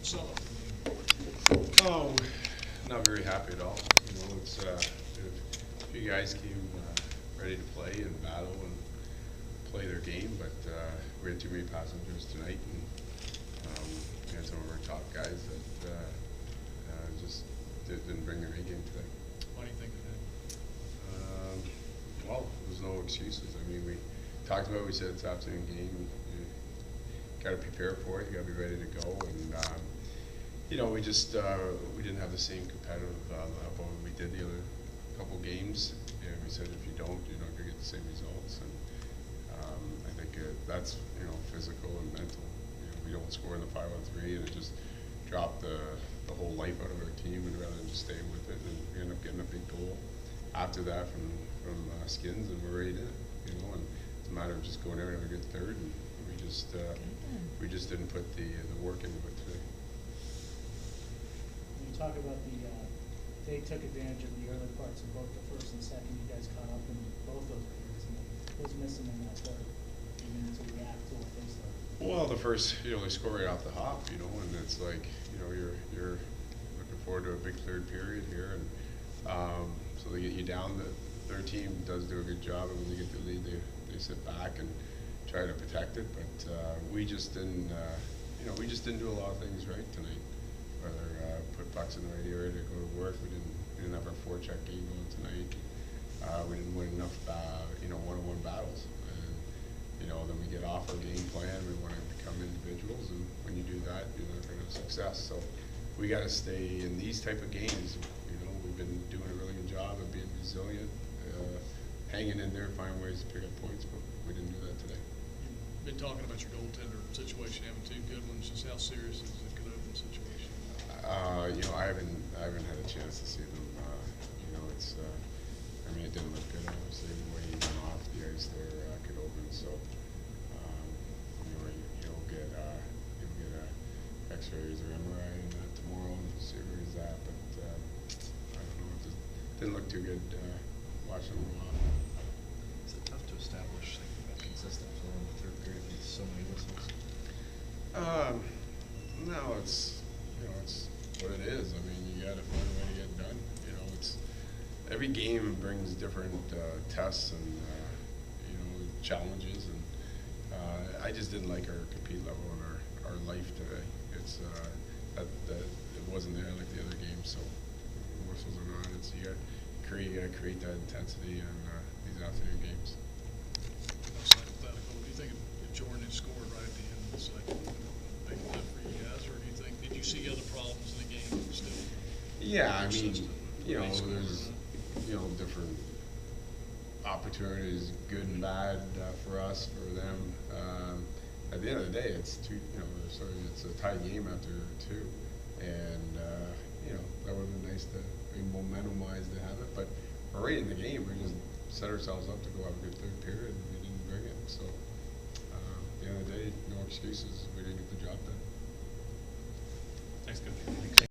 sum up the game? Oh, not very happy at all. You know, it's if you guys came ready to play and battle and play their game, but we had too many passengers tonight, and we had some of our top guys that just didn't bring their A game today. Why do you think of Well, there's no excuses. I mean, we talked about it, we said it's an afternoon game. You got to prepare for it. You got to be ready to go. And you know, we just we didn't have the same competitive level we did the other couple games. And we said if you don't, you're not going to get the same results. And I think that's, you know, physical and mental. You know, we don't score in the 5-on-3, and it just dropped the whole life out of our team. We'd rather just stay with it, and we end up getting a big goal after that from Skins, and we're right in it, you know. And it's a matter of just going out and having a good third, and we just didn't put the work into it today. When you talk about they took advantage of the early parts of both the first and second. You guys caught up in both those periods. And what was missing in that third? You need to react to what they started. Well, the first, you know, they score right off the hop, you know, and it's like, you know, you're looking forward to a big third period here, and so they get you down. Their team does do a good job, and when they get the lead, they sit back and try to protect it. But we just didn't, you know, we just didn't do a lot of things right tonight. Whether put pucks in the right area to go to work, we didn't have our forecheck game going tonight. We didn't win enough, you know, one-on-one battles. And, you know, then we get off our game plan. We want to become individuals, and when you do that, you're not going to have success. So we got to stay in these type of games. You know, we've been doing a really good job of being resilient, hanging in there, finding ways to pick up points, but we didn't do that today. You've been talking about your goaltender situation, having two good ones. Just how serious is the Coyotes situation? You know, I haven't had a chance to see them. You know, it's. I mean, it didn't look good. Obviously, the way he went off the ice there, could open. So, you know, you'll get X-rays or MRI and that tomorrow and see where he's at. But I don't know. It just didn't look too good watching him go off. Is it tough to establish like that consistent flow in the third period with so many whistles? No, it's, you know, it's what it is. I mean, you got to find a way to get it done. You know, it's every game brings different tests and you know, challenges, and I just didn't like our compete level and our life today. It's that it wasn't there like the other games. So whistles are on. It's you got to create that intensity in these afternoon games. Hypothetical. Do you think if Jordan had scored right at the end of the second, big lift for you guys, or do you think did you see other problems in the game still? Yeah, I mean, persistent? you know, They scored, there's, you know, different opportunities, good and bad, for us, for them. At the end of the day, it's two. You know, it's a tie game after two, and you know, that would have been nice to, momentum-wise, to have it. But we're right in the game. We just set ourselves up to go have a good third period, and we didn't bring it. So at the end of the day, no excuses. We didn't get the job done. Thanks, Coach.